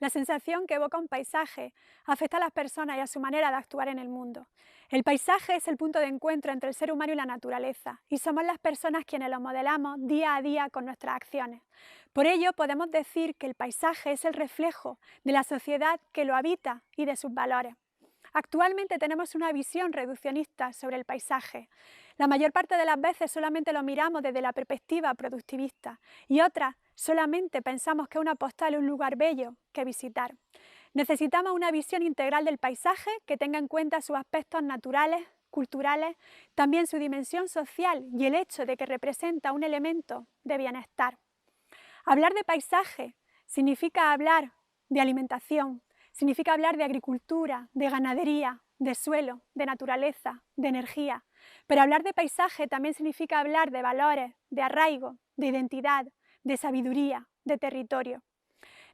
La sensación que evoca un paisaje afecta a las personas y a su manera de actuar en el mundo. El paisaje es el punto de encuentro entre el ser humano y la naturaleza, y somos las personas quienes lo modelamos día a día con nuestras acciones. Por ello, podemos decir que el paisaje es el reflejo de la sociedad que lo habita y de sus valores. Actualmente tenemos una visión reduccionista sobre el paisaje. La mayor parte de las veces solamente lo miramos desde la perspectiva productivista y otras solamente pensamos que una postal es un lugar bello que visitar. Necesitamos una visión integral del paisaje que tenga en cuenta sus aspectos naturales, culturales, también su dimensión social y el hecho de que representa un elemento de bienestar. Hablar de paisaje significa hablar de alimentación, significa hablar de agricultura, de ganadería, de suelo, de naturaleza, de energía. Pero hablar de paisaje también significa hablar de valores, de arraigo, de identidad, de sabiduría, de territorio.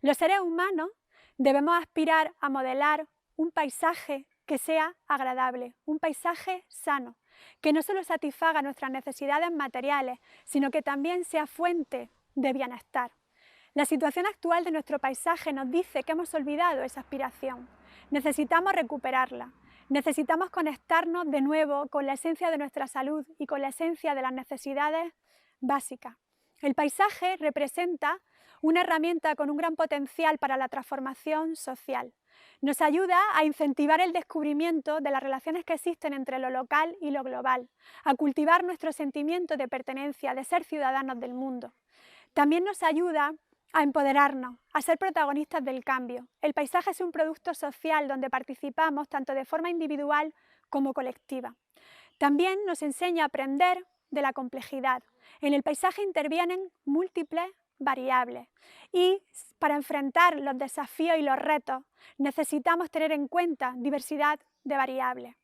Los seres humanos debemos aspirar a modelar un paisaje que sea agradable, un paisaje sano, que no solo satisfaga nuestras necesidades materiales, sino que también sea fuente de bienestar. La situación actual de nuestro paisaje nos dice que hemos olvidado esa aspiración. Necesitamos recuperarla. Necesitamos conectarnos de nuevo con la esencia de nuestra salud y con la esencia de las necesidades básicas. El paisaje representa una herramienta con un gran potencial para la transformación social. Nos ayuda a incentivar el descubrimiento de las relaciones que existen entre lo local y lo global, a cultivar nuestro sentimiento de pertenencia, de ser ciudadanos del mundo. También nos ayuda a empoderarnos, a ser protagonistas del cambio. El paisaje es un producto social donde participamos tanto de forma individual como colectiva. También nos enseña a aprender de la complejidad. En el paisaje intervienen múltiples variables y para enfrentar los desafíos y los retos necesitamos tener en cuenta diversidad de variables.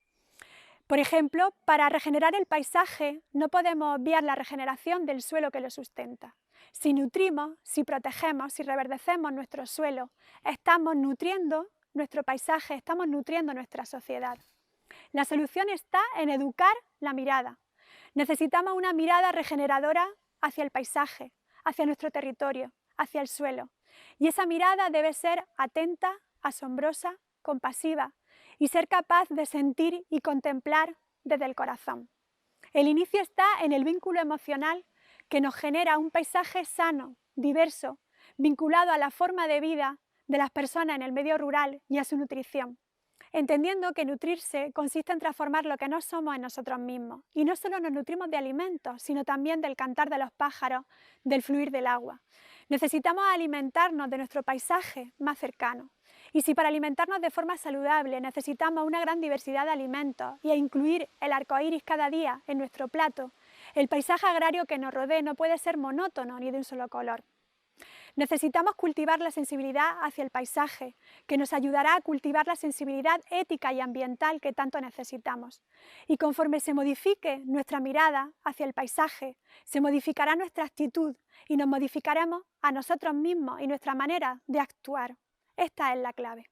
Por ejemplo, para regenerar el paisaje no podemos obviar la regeneración del suelo que lo sustenta. Si nutrimos, si protegemos, si reverdecemos nuestro suelo, estamos nutriendo nuestro paisaje, estamos nutriendo nuestra sociedad. La solución está en educar la mirada. Necesitamos una mirada regeneradora hacia el paisaje, hacia nuestro territorio, hacia el suelo. Y esa mirada debe ser atenta, asombrosa, compasiva y ser capaz de sentir y contemplar desde el corazón. El inicio está en el vínculo emocional que nos genera un paisaje sano, diverso, vinculado a la forma de vida de las personas en el medio rural y a su nutrición, entendiendo que nutrirse consiste en transformar lo que no somos en nosotros mismos. Y no solo nos nutrimos de alimentos, sino también del cantar de los pájaros, del fluir del agua. Necesitamos alimentarnos de nuestro paisaje más cercano. Y si para alimentarnos de forma saludable necesitamos una gran diversidad de alimentos y a incluir el arco iris cada día en nuestro plato, el paisaje agrario que nos rodea no puede ser monótono ni de un solo color. Necesitamos cultivar la sensibilidad hacia el paisaje, que nos ayudará a cultivar la sensibilidad ética y ambiental que tanto necesitamos. Y conforme se modifique nuestra mirada hacia el paisaje, se modificará nuestra actitud y nos modificaremos a nosotros mismos y nuestra manera de actuar. Esta es la clave.